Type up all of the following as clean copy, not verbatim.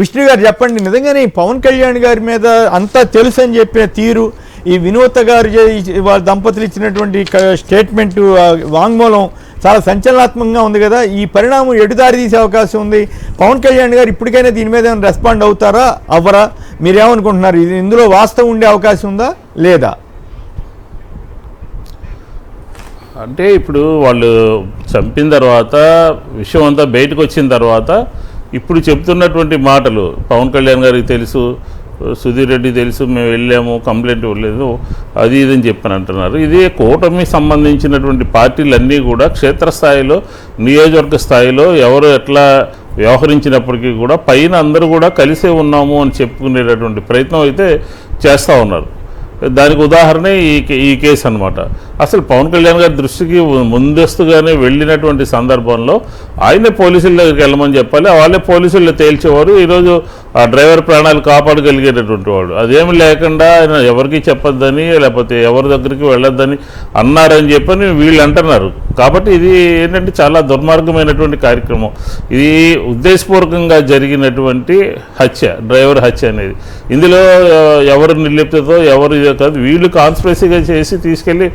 విష్ణు గారు చెప్పండి, నిజంగానే పవన్ కళ్యాణ్ గారి మీద అంతా తెలుసు అని చెప్పిన తీరు, ఈ వినూత గారు వాళ్ళ దంపతులు ఇచ్చినటువంటి స్టేట్మెంట్ వాంగ్మూలం చాలా సంచలనాత్మకంగా ఉంది కదా. ఈ పరిణామం ఎటుదారి తీసే అవకాశం ఉంది? పవన్ కళ్యాణ్ గారు ఇప్పటికైనా దీని మీద ఏమైనా రెస్పాండ్ అవుతారా అవ్వరా? మీరేమనుకుంటున్నారు? ఇందులో వాస్తవం ఉండే అవకాశం ఉందా లేదా? అంటే ఇప్పుడు వాళ్ళు చంపిన తర్వాత విషయం అంతా బయటకు వచ్చిన తర్వాత ఇప్పుడు చెప్తున్నటువంటి మాటలు పవన్ కళ్యాణ్ గారికి తెలుసు, సుధీర్ రెడ్డి తెలుసు, మేము వెళ్ళాము, కంప్లైంట్ ఇవ్వలేదు, అది ఇదని చెప్పని అంటున్నారు. ఇదే కూటమి సంబంధించినటువంటి పార్టీలన్నీ కూడా క్షేత్రస్థాయిలో, నియోజకవర్గ స్థాయిలో ఎవరు ఎట్లా వ్యవహరించినప్పటికీ కూడా పైన అందరూ కూడా కలిసే ఉన్నాము అని చెప్పుకునేటటువంటి ప్రయత్నం అయితే చేస్తూ ఉన్నారు. దానికి ఉదాహరణ ఈ కేసు అనమాట. అసలు పవన్ కళ్యాణ్ గారి దృష్టికి ముందస్తుగానే వెళ్ళినటువంటి సందర్భంలో ఆయనే పోలీసుల దగ్గరికి వెళ్ళమని చెప్పాలి, వాళ్ళే పోలీసుల్లో తేల్చేవారు. ఈరోజు ఆ డ్రైవర్ ప్రాణాలు కాపాడగలిగేటటువంటి వాడు. అదేమి లేకుండా ఆయన ఎవరికి చెప్పొద్దని, లేకపోతే ఎవరి దగ్గరికి వెళ్ళొద్దని అన్నారని చెప్పని వీళ్ళు అంటున్నారు. కాబట్టి ఇది ఏంటంటే చాలా దుర్మార్గమైనటువంటి కార్యక్రమం. ఇది ఉద్దేశపూర్వకంగా జరిగినటువంటి హత్య, డ్రైవర్ హత్య అనేది. ఇందులో ఎవరు నిర్లిప్తతో ఎవరు ఇదే కాదు, వీళ్ళు కాన్స్పిరసీగా చేసి తీసుకెళ్ళి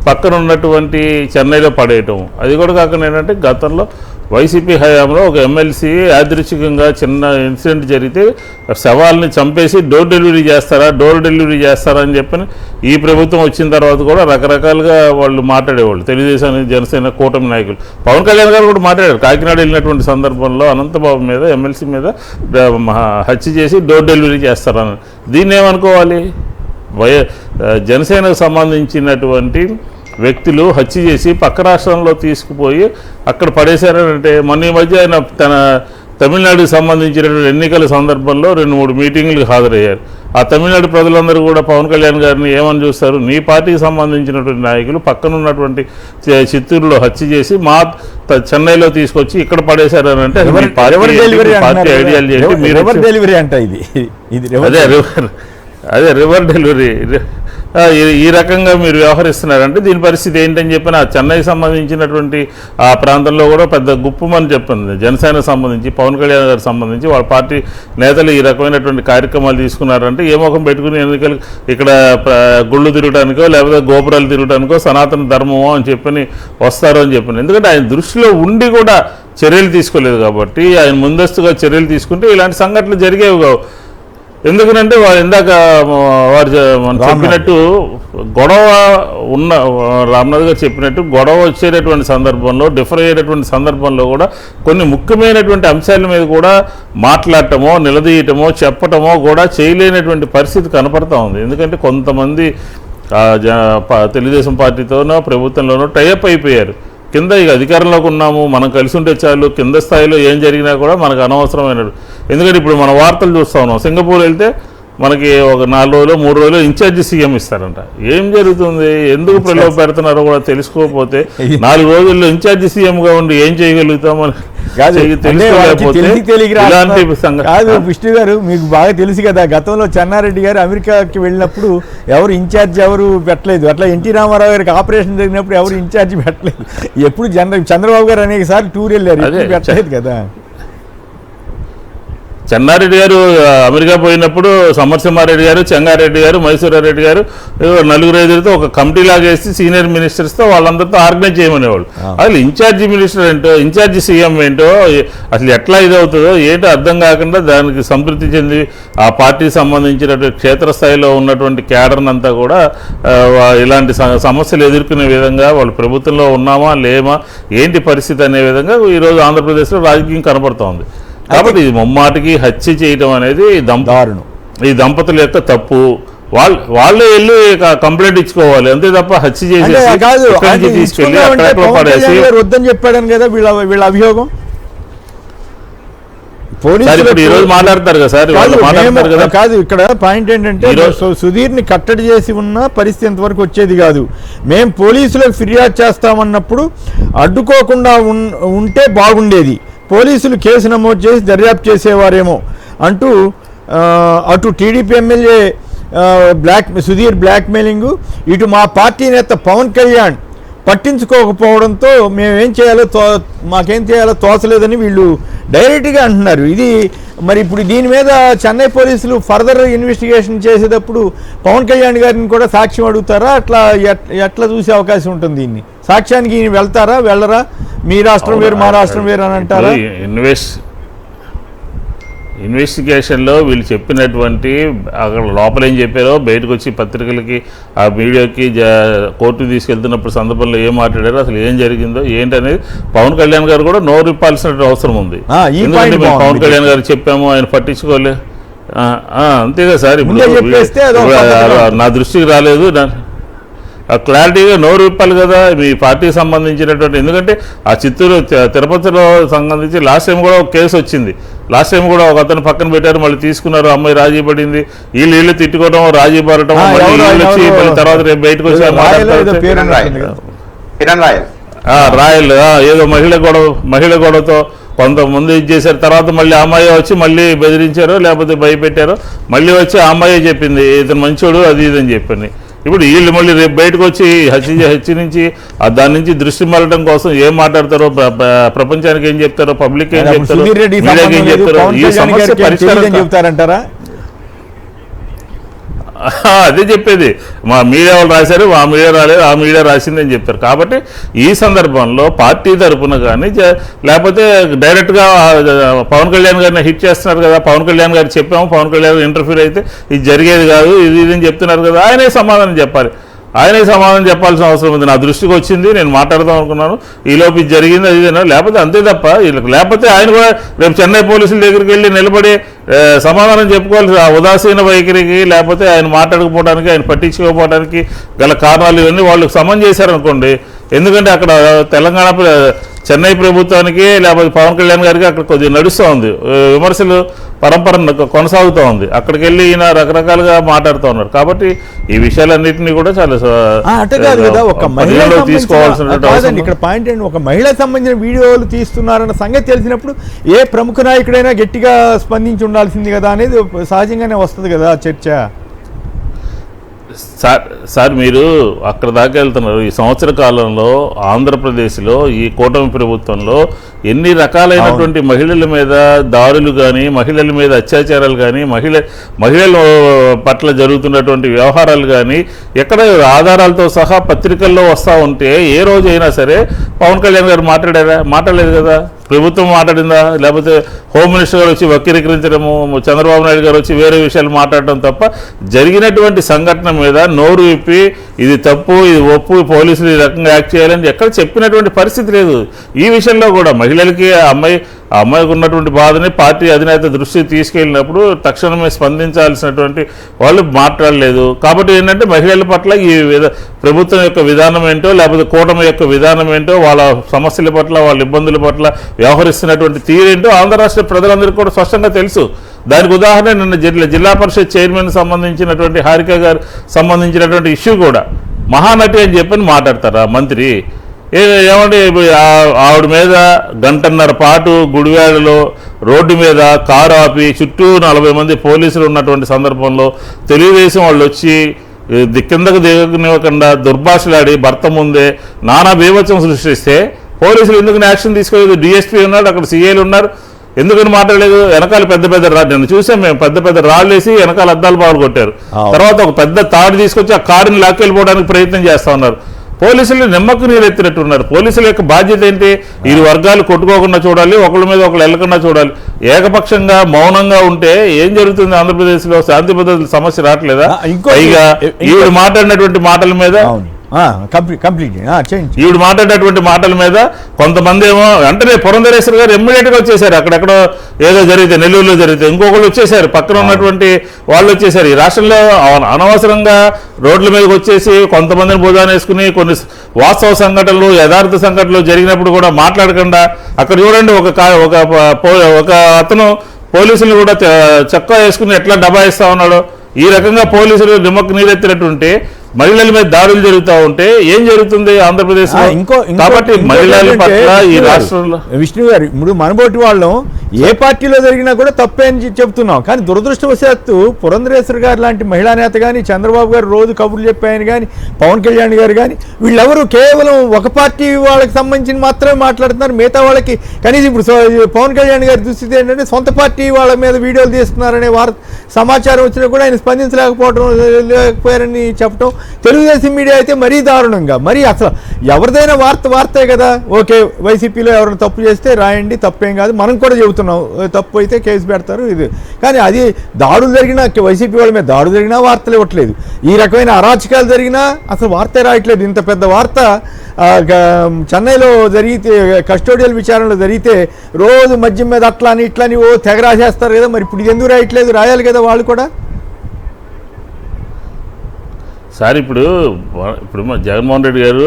పక్కన ఉన్నటువంటి చెన్నైలో పడేయటం. అది కూడా కాకుండా ఏంటంటే గతంలో వైసీపీ హయాంలో ఒక ఎమ్మెల్సీ యాదృచ్ఛికంగా చిన్న ఇన్సిడెంట్ జరిగితే శవాల్ని చంపేసి డోర్ డెలివరీ చేస్తారా అని చెప్పని ఈ ప్రభుత్వం వచ్చిన తర్వాత కూడా రకరకాలుగా వాళ్ళు మాట్లాడేవాళ్ళు. తెలుగుదేశం, జనసేన, కూటమి నాయకులు. పవన్ కళ్యాణ్ గారు కూడా మాట్లాడారు. కాకినాడ వెళ్ళినటువంటి సందర్భంలో అనంతబాబు మీద, ఎమ్మెల్సీ మీద హత్య చేసి డోర్ డెలివరీ చేస్తారని. దీన్ని ఏమనుకోవాలి? జనసేనకు సంబంధించినటువంటి వ్యక్తులు హత్య చేసి పక్క రాష్ట్రంలో తీసుకుపోయి అక్కడ పడేశారంటే, మొన్న ఈ మధ్య ఆయన తన తమిళనాడుకు సంబంధించినటువంటి ఎన్నికల సందర్భంలో 2-3 మీటింగ్లకు హాజరయ్యారు. ఆ తమిళనాడు ప్రజలందరూ కూడా పవన్ కళ్యాణ్ గారిని ఏమని చూస్తారు? నీ పార్టీకి సంబంధించినటువంటి నాయకులు పక్కనున్నటువంటి చిత్తూరులో హత్య చేసి మా చెన్నైలో తీసుకొచ్చి ఇక్కడ పడేశారని అంటే పార్టీ ఐడియాలజీ అంటే మీరు అదే రివర్ డెలివరీ ఈ రకంగా మీరు వ్యవహరిస్తున్నారంటే దీని పరిస్థితి ఏంటని చెప్పిన చెన్నైకి సంబంధించినటువంటి ఆ ప్రాంతంలో కూడా పెద్ద గుప్పమని చెప్పింది. జనసేనకు సంబంధించి, పవన్ కళ్యాణ్ గారికి సంబంధించి వాళ్ళ పార్టీ నేతలు ఈ రకమైనటువంటి కార్యక్రమాలు తీసుకున్నారంటే ఏ ముఖం పెట్టుకుని ఎన్నికలు ఇక్కడ గుళ్ళు తిరగడానికో లేకపోతే గోపురాలు తిరగడానికో సనాతన ధర్మమో అని చెప్పని వస్తారు అని చెప్పిన. ఎందుకంటే ఆయన దృష్టిలో ఉండి కూడా చర్యలు తీసుకోలేదు కాబట్టి, ఆయన ముందస్తుగా చర్యలు తీసుకుంటే ఇలాంటి సంఘటనలు జరిగేవి కావు. ఎందుకనంటే వారు ఇందాక వారు చెప్పినట్టు గొడవ ఉన్న రామ్నాథ్ గారు చెప్పినట్టు గొడవ వచ్చేటటువంటి సందర్భంలో, డిఫర్ అయ్యేటటువంటి సందర్భంలో కూడా కొన్ని ముఖ్యమైనటువంటి అంశాల మీద కూడా మాట్లాడటమో, నిలదీయటమో, చెప్పటమో కూడా చేయలేనటువంటి పరిస్థితి కనపడతా ఉంది. ఎందుకంటే కొంతమంది తెలుగుదేశం పార్టీతోనో ప్రభుత్వంలోనో టైఅప్ అయిపోయారు. కింద ఇక అధికారంలోకి ఉన్నాము, మనం కలిసి ఉంటే చాలు, కింద స్థాయిలో ఏం జరిగినా కూడా మనకు అనవసరమైనది. ఎందుకంటే ఇప్పుడు మన వార్తలు చూస్తూ ఉన్నాం, సింగపూర్ వెళ్తే మనకి ఒక 4 రోజులు 3 రోజులు ఇన్ఛార్జి సీఎం ఇస్తారంట. ఏం జరుగుతుంది, ఎందుకు ప్రలోభ పెడుతున్నారో కూడా తెలుసుకోకపోతే 4 రోజుల్లో ఇన్ఛార్జి సీఎంగా ఉండి ఏం చేయగలుగుతామని కాదు. విష్ణు గారు, మీకు బాగా తెలుసు కదా, గతంలో చెన్నారెడ్డి గారు అమెరికాకి వెళ్ళినప్పుడు ఎవరు ఇన్ఛార్జ్ ఎవరు పెట్టలేదు. అట్లా ఎన్టీ రామారావు గారికి ఆపరేషన్ జరిగినప్పుడు ఎవరు ఇన్ఛార్జి పెట్టలేదు. ఎప్పుడు చంద్రబాబు గారు అనేక సార్లు టూర్ వెళ్ళారు, పెట్టలేదు కదా. చెన్నారెడ్డి గారు అమెరికా పోయినప్పుడు సమరసింహారెడ్డి గారు, చెంగారెడ్డి గారు, మైసూరారెడ్డి గారు 4-5 ఒక కమిటీ లాగా వేసి సీనియర్ మినిస్టర్స్తో వాళ్ళందరితో ఆర్గనైజ్ చేయమనేవాళ్ళు. అసలు ఇన్ఛార్జి మినిస్టర్ ఏంటో, ఇన్ఛార్జి సీఎం ఏంటో, అసలు ఎట్లా ఇదవుతుందో ఏంటో అర్థం కాకుండా దానికి సంతృప్తి చెంది ఆ పార్టీకి సంబంధించినటువంటి క్షేత్రస్థాయిలో ఉన్నటువంటి క్యాడర్నంతా కూడా ఇలాంటి సమస్యలు ఎదుర్కొనే విధంగా వాళ్ళు ప్రభుత్వంలో ఉన్నామా లేమా, ఏంటి పరిస్థితి అనే విధంగా ఈరోజు ఆంధ్రప్రదేశ్లో రాజకీయం కనపడుతోంది. కాబట్టి ఇది ముమ్మాటికి హత్య చేయడం అనేది దారుణం. ఈ దంపతుల యొక్క తప్పు. వాళ్ళే వెళ్ళి కంప్లైంట్ ఇచ్చుకోవాలి అంతే తప్ప హత్య చేసి తీసుకెళ్ళి వద్దని చెప్పాడని కదా వీళ్ళ అభియోగం. ఈరోజు మాట్లాడతారు కదా సార్, కాదు. ఇక్కడ పాయింట్ ఏంటంటే, సుధీర్ని కట్టడి చేసి ఉన్న పరిస్థితి ఎంతవరకు వచ్చేది కాదు. మేము పోలీసులకు ఫిర్యాదు చేస్తామన్నప్పుడు అడ్డుకోకుండా ఉంటే బాగుండేది, పోలీసులు కేసు నమోదు చేసి దర్యాప్తు చేసేవారేమో అంటూ అటు టీడీపీ ఎమ్మెల్యే సుధీర్ బ్లాక్మెయిలింగు, ఇటు మా పార్టీ నేత పవన్ కళ్యాణ్ పట్టించుకోకపోవడంతో మాకేం చేయాలో తోచలేదని వీళ్ళు డైరెక్ట్గా అంటున్నారు. ఇది మరి ఇప్పుడు దీని మీద చెన్నై పోలీసులు ఫర్దర్ ఇన్వెస్టిగేషన్ చేసేటప్పుడు పవన్ కళ్యాణ్ గారిని కూడా సాక్ష్యం అడుగుతారా? అట్లా ఎట్లా చూసే అవకాశం ఉంటుంది? దీన్ని సాక్ష్యానికి ఈయన వెళ్తారా వెళ్ళరా? మీ రాష్ట్రం వేరు మా రాష్ట్రం వేరు అని అంటారా? ఇన్వెస్టిగేషన్లో వీళ్ళు చెప్పినటువంటి అక్కడ లోపల ఏం చెప్పారో బయటకు వచ్చి పత్రికలకి ఆ మీడియాకి కోర్టుకు తీసుకెళ్తున్నప్పుడు సందర్భంలో ఏం మాట్లాడారో అసలు ఏం జరిగిందో ఏంటనేది పవన్ కళ్యాణ్ గారు కూడా నోరు ఇప్పాల్సిన అవసరం ఉంది. ఎందుకంటే మేము పవన్ కళ్యాణ్ గారు చెప్పాము, ఆయన పట్టించుకోలే అంతేగా సార్. ఇప్పుడు నా దృష్టికి రాలేదు, క్లారిటీగా నోరు విప్పాలి కదా మీ పార్టీకి సంబంధించినటువంటి. ఎందుకంటే ఆ చిత్తూరు తిరుపతిలో సంబంధించి లాస్ట్ టైం కూడా ఒక కేసు వచ్చింది. లాస్ట్ టైం కూడా ఒక అతను పక్కన పెట్టారు, మళ్ళీ తీసుకున్నారు, అమ్మాయి రాజీ పడింది, వీళ్ళు తిట్టుకోవడం, రాజీ పడటం, మళ్ళీ తర్వాత రేపు బయటకు వచ్చి రాయల్ ఏదో మహిళ గొడవతో కొంతమంది ఇది చేశారు. తర్వాత మళ్ళీ అమ్మాయి వచ్చి మళ్ళీ బెదిరించారో లేకపోతే భయపెట్టారో మళ్ళీ వచ్చి ఆ అమ్మాయి చెప్పింది ఇతను మంచోడు అది ఇది అని చెప్పింది. ఇప్పుడు వీళ్ళు మళ్ళీ రేపు బయటకు వచ్చి హెచ్చరించి దాని నుంచి దృష్టి మరలడం కోసం ఏం మాట్లాడతారో, ప్రపంచానికి ఏం చెప్తారో, పబ్లిక్ ఏం చెప్తారో, మీడియాకి ఏం చెప్తారో, ఈ సమస్య పరిష్కారం చెప్తారంటారా? అదే చెప్పేది. మా మీడియా వాళ్ళు రాశారు, మా మీడియా రాలేదు, ఆ మీడియా రాసింది అని చెప్తారు. కాబట్టి ఈ సందర్భంలో పార్టీ తరఫున కానీ లేకపోతే డైరెక్ట్గా పవన్ కళ్యాణ్ గారిని హిట్ చేస్తున్నారు కదా, పవన్ కళ్యాణ్ గారు చెప్పాము, పవన్ కళ్యాణ్ ఇంటర్ఫీర్ అయితే ఇది జరిగేది కాదు, ఇది అని చెప్తున్నారు కదా, ఆయనే సమాధానం చెప్పాలి. ఆయనే సమాధానం చెప్పాల్సిన అవసరం ఉంది. నా దృష్టికి వచ్చింది, నేను మాట్లాడదాం అనుకున్నాను, ఈలోపు ఇది జరిగింది అది లేకపోతే అంతే తప్ప వీళ్ళకి. లేకపోతే ఆయన కూడా రేపు చెన్నై పోలీసుల దగ్గరికి వెళ్ళి నిలబడి సమాధానం చెప్పుకోవాల్సి ఆ ఉదాసీన వైఖరికి, లేకపోతే ఆయన మాట్లాడకపోవడానికి, ఆయన పట్టించుకోకపోవడానికి గల కారణాలు ఇవన్నీ వాళ్ళకి సమన్ చేశారనుకోండి. ఎందుకంటే అక్కడ తెలంగాణ చెన్నై ప్రభుత్వానికి లేకపోతే పవన్ కళ్యాణ్ గారికి అక్కడ కొద్దిగా నడుస్తూ ఉంది, విమర్శలు పరంపర కొనసాగుతూ ఉంది. అక్కడికి వెళ్ళి ఈయన రకరకాలుగా మాట్లాడుతూ ఉన్నారు. కాబట్టి ఈ విషయాలన్నింటినీ కూడా చాలా తీసుకోవాల్సిన ఇక్కడ పాయింట్ ఏంటి, ఒక మహిళకు సంబంధించిన వీడియోలు తీస్తున్నారన్న సంగతి తెలిసినప్పుడు ఏ ప్రముఖ నాయకుడైనా గట్టిగా స్పందించి ఉండాల్సింది కదా అనేది సహజంగానే వస్తుంది కదా చర్చ. సార్ మీరు అక్కడ దాకా వెళ్తున్నారు. ఈ సంవత్సర కాలంలో ఆంధ్రప్రదేశ్లో ఈ కూటమి ప్రభుత్వంలో ఎన్ని రకాలైనటువంటి మహిళల మీద దాడులు కానీ, మహిళల మీద అత్యాచారాలు కానీ, మహిళల పట్ల జరుగుతున్నటువంటి వ్యవహారాలు కానీ ఎక్కడ ఆధారాలతో సహా పత్రికల్లో వస్తూ ఉంటే ఏ రోజైనా సరే పవన్ కళ్యాణ్ గారు మాట్లాడారా? మాట్లాడలేదు కదా. ప్రభుత్వం మాట్లాడిందా? లేకపోతే హోమ్ మినిస్టర్ గారు వచ్చి వక్రీకరించడము, చంద్రబాబు నాయుడు గారు వచ్చి వేరే విషయాలు మాట్లాడటం తప్ప జరిగినటువంటి సంఘటన మీద నోరు విప్పి ఇది తప్పు, ఇది ఒప్పు, పోలీసులు ఈ రకంగా యాక్ట్ చేయాలని ఎక్కడ చెప్పినటువంటి పరిస్థితి లేదు. ఈ విషయంలో కూడా మహిళలకి ఆ అమ్మాయికి ఉన్నటువంటి బాధని పార్టీ అధినేత దృష్టికి తీసుకెళ్ళినప్పుడు తక్షణమే స్పందించాల్సినటువంటి వాళ్ళు మాట్లాడలేదు. కాబట్టి ఏంటంటే మహిళల పట్ల ఈ ప్రభుత్వం యొక్క విధానం ఏంటో, లేకపోతే కూటమి యొక్క విధానం ఏంటో, వాళ్ళ సమస్యల పట్ల, వాళ్ళ ఇబ్బందుల పట్ల వ్యవహరిస్తున్నటువంటి తీరేంటో ఆంధ్ర రాష్ట్ర ప్రజలందరికీ కూడా స్పష్టంగా తెలుసు. దానికి ఉదాహరణ నిన్న జిల్లా పరిషత్ చైర్మన్ సంబంధించినటువంటి హారిక గారు సంబంధించినటువంటి ఇష్యూ కూడా మహానటి అని చెప్పని మాట్లాడతారా మంత్రి? ఏమంటే ఆవిడ మీద గంటన్నర పాటు గుడివాడలో రోడ్డు మీద కారు ఆపి చుట్టూ 40 మంది పోలీసులు ఉన్నటువంటి సందర్భంలో తెలుగుదేశం వాళ్ళు వచ్చి కిందకు దిగనివ్వకుండా దుర్భాషలాడి భర్త ముందే నానా బీభత్సం సృష్టిస్తే పోలీసులు ఎందుకు యాక్షన్ తీసుకోలేదు? డిఎస్పీ ఉన్నాడు, అక్కడ సీఏలు ఉన్నారు, ఎందుకని మాట్లాడలేదు? వెనకాల పెద్ద నేను చూసాం, మేము పెద్ద రాళ్ళు వేసి వెనకాల అద్దాలు బాగా కొట్టారు. తర్వాత ఒక పెద్ద తాడు తీసుకొచ్చి ఆ కారుని లాక్కెళ్ళిపోవడానికి ప్రయత్నం చేస్తా ఉన్నారు. పోలీసులు నిమ్మకు నీరెత్తినట్టున్నారు. పోలీసుల యొక్క బాధ్యత ఏంటి? ఇరు వర్గాలు కొట్టుకోకుండా చూడాలి, ఒకళ్ళ మీద ఒకళ్ళు వెళ్ళకుండా చూడాలి. ఏకపక్షంగా మౌనంగా ఉంటే ఏం జరుగుతుంది? ఆంధ్రప్రదేశ్లో శాంతి భద్రతల సమస్య రావట్లేదా? పైగా ఈవిడ మాట్లాడినటువంటి మాటల మీద ఈవిడ మాట్లాడేటువంటి మాటల మీద కొంతమంది ఏమో వెంటనే పురంధరేశ్వర్ గారు ఇమ్మీడియట్గా వచ్చేసారు. అక్కడెక్కడో ఏదో జరిగితే, నెల్లూరులో జరిగితే ఇంకొకళ్ళు వచ్చేసారు, పక్కన ఉన్నటువంటి వాళ్ళు వచ్చేసారు. ఈ రాష్ట్రంలో అనవసరంగా రోడ్ల మీదకి వచ్చేసి కొంతమందిని భుజాన్ని వేసుకుని కొన్ని వాస్తవ సంఘటనలు, యథార్థ సంఘటనలు జరిగినప్పుడు కూడా మాట్లాడకుండా అక్కడ చూడండి ఒక అతను పోలీసులు కూడా చక్కా వేసుకుని ఎట్లా డబాయిస్తా ఉన్నాడో. ఈ రకంగా పోలీసులు నిమ్మకు నీరెత్తినట్టుంటే మహిళల మీద దాడులు జరుగుతూ ఉంటే ఏం జరుగుతుంది ఆంధ్రప్రదేశ్ లో? కాబట్టి మహిళల పట్ల ఈ రాష్ట్రంలో విష్ణు గారు ఇప్పుడు మనబోటి వాళ్ళం ఏ పార్టీలో జరిగినా కూడా తప్పే అని చెప్తున్నాం. కానీ దురదృష్టవశాత్తు పురంధరేశ్వరి గారు లాంటి మహిళా నేత కానీ, చంద్రబాబు గారు రోజు కబుర్లు చెప్పాయని కానీ, పవన్ కళ్యాణ్ గారు కానీ, వీళ్ళెవరు కేవలం ఒక పార్టీ వాళ్ళకి సంబంధించి మాత్రమే మాట్లాడుతున్నారు. మిగతా వాళ్ళకి కనీసం ఇప్పుడు పవన్ కళ్యాణ్ గారి దుస్థితి ఏంటంటే సొంత పార్టీ వాళ్ళ మీద వీడియోలు తీస్తున్నారనే సమాచారం వచ్చినా కూడా ఆయన స్పందించలేకపోయారని చెప్పడం. తెలుగుదేశం మీడియా అయితే మరీ దారుణంగా, మరీ అసలు ఎవరిదైనా వార్తే కదా. ఓకే, వైసీపీలో ఎవరైనా తప్పు చేస్తే రాయండి, తప్పేం కాదు, మనం కూడా చెబుతున్నాం తప్పు అయితే కేసు పెడతారు ఇది. కానీ అది దాడులు జరిగినా, వైసీపీ వాళ్ళ మీద దాడులు జరిగినా వార్తలు ఇవ్వట్లేదు. ఈ రకమైన అరాచకాలు జరిగినా అసలు వార్తే రాయట్లేదు. ఇంత పెద్ద వార్త చెన్నైలో జరిగితే, కస్టోడియల్ విచారణలో జరిగితే రోజు మద్యం మీద అట్లా అని ఇట్లా అని తెగ రాసేస్తారు కదా. మరి ఇప్పుడు ఎందుకు రాయట్లేదు? రాయాలి కదా వాళ్ళు కూడా. సార్ ఇప్పుడు జగన్మోహన్ రెడ్డి గారు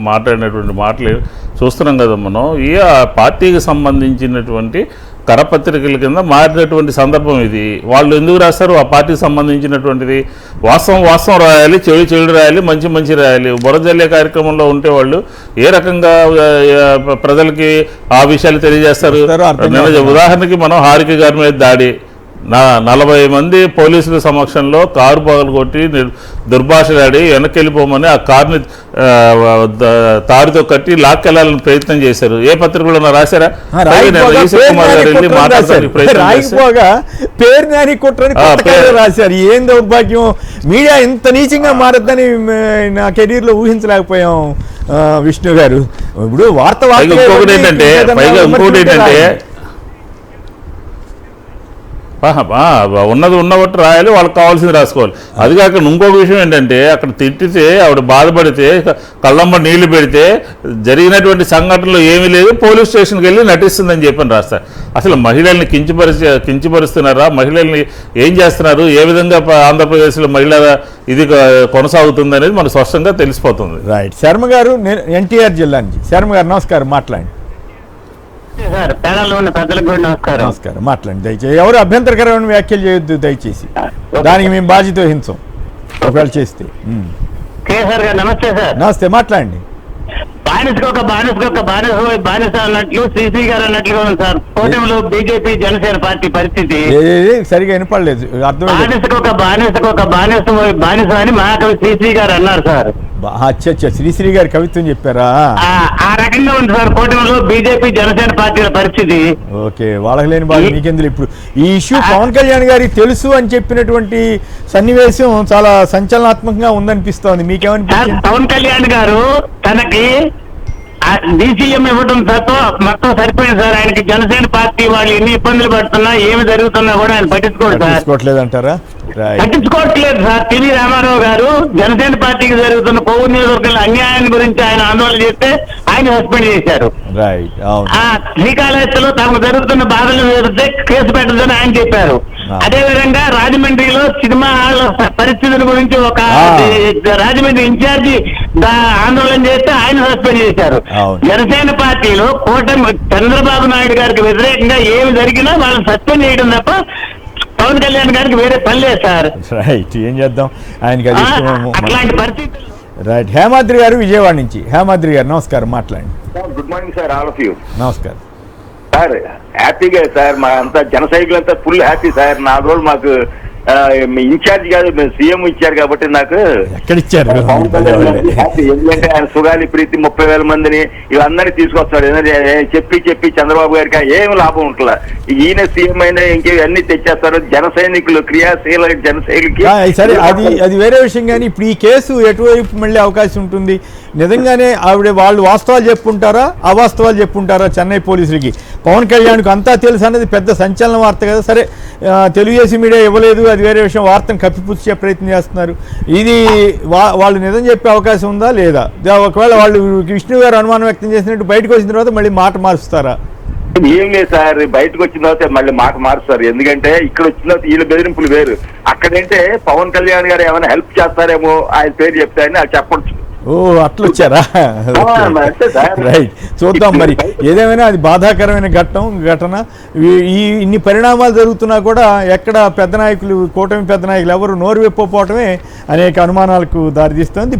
మాట్లాడినటువంటి మాటలు చూస్తున్నాం కదా మనం. ఈ పార్టీకి సంబంధించినటువంటి కరపత్రికల కింద మారినటువంటి సందర్భం ఇది. వాళ్ళు ఎందుకు రాస్తారు? ఆ పార్టీకి సంబంధించినటువంటిది వాస్తవం రాయాలి, చెడు రాయాలి, మంచి రాయాలి. బురజల్లే కార్యక్రమంలో ఉంటే వాళ్ళు ఏ రకంగా ప్రజలకి ఆ విషయాలు తెలియజేస్తారు? ఉదాహరణకి మనం హారిక గారి మీద దాడి, 40 మంది పోలీసుల సమక్షంలో కారు పగలగొట్టి దుర్భాషలాడి వెనక్కి వెళ్ళిపోమని ఆ కారుని తారుతో కట్టి లాక్కెళ్లాలని ప్రయత్నం చేశారు. ఏ పత్రికలో రాశారా? రాశారు. ఏం దౌర్భాగ్యం! మీడియా ఇంత నీచంగా మారద్దని నా కెరీర్ లో ఊహించలేకపోయాం విష్ణు గారు. ఇప్పుడు వార్త ఇంకోటి ఏంటంటే ఉన్నది ఉన్నట్టు రాయాలి, వాళ్ళకి కావాల్సింది రాసుకోవాలి. అది కాక ఇంకొక విషయం ఏంటంటే, అక్కడ తిట్టితే ఆవిడ బాధపడితే కళ్ళమ్మ నీళ్లు పెడితే జరిగినటువంటి సంఘటనలో ఏమీ లేదు, పోలీస్ స్టేషన్కి వెళ్ళి నటిస్తుందని చెప్పని రాస్తారు. అసలు మహిళల్ని కించపరుస్తున్నారా? మహిళల్ని ఏం చేస్తున్నారు? ఏ విధంగా ఆంధ్రప్రదేశ్లో మహిళల ఇది కొనసాగుతుంది అనేది మనకు స్పష్టంగా తెలిసిపోతుంది. రైట్. శర్మ గారు, నేను ఎన్టీఆర్ జిల్లా నుంచి. శర్మ గారు నమస్కారం, మాట్లాడండి. నమస్కారం, మాట్లాడండి దయచేసి. ఎవరు అభ్యంతరకరమైన వ్యాఖ్యలు చేయొద్దు దయచేసి, దానికి మేము బాధ్యత వహించాం ఒకవేళ చేస్తే. నమస్తే సార్. నమస్తే, మాట్లాడండి. బానిస అన్నట్లు శ్రీశ్రీ గారు అన్నట్లుగా ఉంది సార్ కూటమిలో బీజేపీ జనసేన పార్టీ పరిస్థితి. సరిగా వినపడలేదు. బానిస అని మహాకవి శ్రీశ్రీ గారు అన్నారు సార్. శ్రీశ్రీ గారి కవిత్వం చెప్పారా? ఆ రకంగా ఉంది సార్ కూటమిలో బీజేపీ జనసేన పార్టీల పరిస్థితి. ఓకే, వాళ్ళకి లేని బాధ మీకెందుకు? ఇప్పుడు ఈ ఇష్యూ పవన్ కళ్యాణ్ గారికి తెలుసు అని చెప్పినటువంటి సన్నివేశం చాలా సంచలనాత్మకంగా ఉందనిపిస్తోంది. మీకేమనిపిస్తుంది? పవన్ కళ్యాణ్ గారు తనకి డీసీఎం ఇవ్వడం మొత్తం సరిపోయింది సార్. ఆయనకి జనసేన పార్టీ వాళ్ళు ఎన్ని ఇబ్బందులు పడుతున్నా, ఏమి జరుగుతున్నా కూడా ఆయన పట్టించుకోవట్లేదంటారా? పట్టించుకోవట్లేదు సార్. టీవీ రామారావు గారు జనసేన పార్టీకి జరుగుతున్న కొవ్వూరు నియోజకవర్గంలో అన్యాయాన్ని గురించి ఆయన ఆందోళన చేస్తే ఆయన సస్పెండ్ చేశారు. శ్రీకాళహస్తిలో తమకు జరుగుతున్న బాధలు వివరిస్తే కేసు పెట్టదని ఆయన చెప్పారు. అదే విధంగా రాజమండ్రిలో సినిమా హాల్ పరిస్థితుల గురించి ఒక రాజమండ్రి ఇన్ఛార్జి ఆందోళన చేస్తే ఆయన సస్పెండ్ చేశారు. జనసేన పార్టీలో కూటమి చంద్రబాబు నాయుడు గారికి వ్యతిరేకంగా ఏమి జరిగినా వాళ్ళని సస్పెండ్ చేయడం తప్ప పవన్ కళ్యాణ్ గారికి వేరే పని లేదు సార్. రైట్, ఏం చేద్దాం, ఆయనకి అట్లాంటి పరిస్థితులు. రైట్. హేమాద్రి గారు విజయవాడ నుంచి. హేమాద్రి గారు నమస్కారం, మాట్లాడండి. Good morning sir, all of you. నమస్కారం సార్. హ్యాపీగా సార్, మా అంతా జన సైకిల్ ఫుల్ హ్యాపీ సార్. 4 రోజులు మాకు ఇన్ఛార్జ్ కాదు, మేము సీఎం ఇచ్చారు కాబట్టి నాకు ఎక్కడిచ్చారు ఎందుకంటే ఆయన సుగాలి ప్రీతి 30,000 మందిని ఇవన్నీ తీసుకొస్తాడు. చెప్పి చంద్రబాబు గారికి ఏం లాభం ఉంటుందా? ఈయన సీఎం అయినా ఇంకేవన్నీ తెచ్చేస్తారు. జన సైనికులు, క్రియాశీల జన సైనికులు. సరే, అది వేరే విషయం. కానీ ఇప్పుడు ఈ కేసు ఎటువైపు మళ్ళీ అవకాశం ఉంటుంది? నిజంగానే వాళ్ళు వాస్తవాలు చెప్పుకుంటారా, అవాస్తవాలు చెప్పుకుంటారా? చెన్నై పోలీసులకి పవన్ కళ్యాణ్కు అంతా తెలుసు అనేది పెద్ద సంచలన వార్త కదా. సరే, తెలుగుదేశం మీడియా ఇవ్వలేదు, అది వేరే విషయం. వార్తను కప్పిపుచ్చే ప్రయత్నం చేస్తున్నారు. ఇది వాళ్ళు నిజం చెప్పే అవకాశం ఉందా లేదా? ఒకవేళ వాళ్ళు విష్ణు గారు అనుమానం వ్యక్తం చేసినట్టు బయటకు వచ్చిన తర్వాత మళ్ళీ మాట మారుస్తారా? ఏం లేదు సార్, బయటకు వచ్చిన తర్వాత మళ్ళీ మాట మారుస్తారు. ఎందుకంటే ఇక్కడ వచ్చిన తర్వాత వీళ్ళ బెదిరింపులు వేరు. అక్కడంటే పవన్ కళ్యాణ్ గారు ఏమైనా హెల్ప్ చేస్తారేమో, ఆయన పేరు చెప్తారని అది చెప్పచ్చు. ఓ అట్లొచ్చారా అంతే సార్. రైట్, చూద్దాం మరి. ఏదేమైనా అది బాధాకరమైన ఘటన. ఇన్ని పరిణామాలు జరుగుతున్నా కూడా ఎక్కడ పెద్ద నాయకులు, కూటమి పెద్ద నాయకులు ఎవరు నోరు విప్పకపోవటమే అనేక అనుమానాలకు దారితీస్తోంది.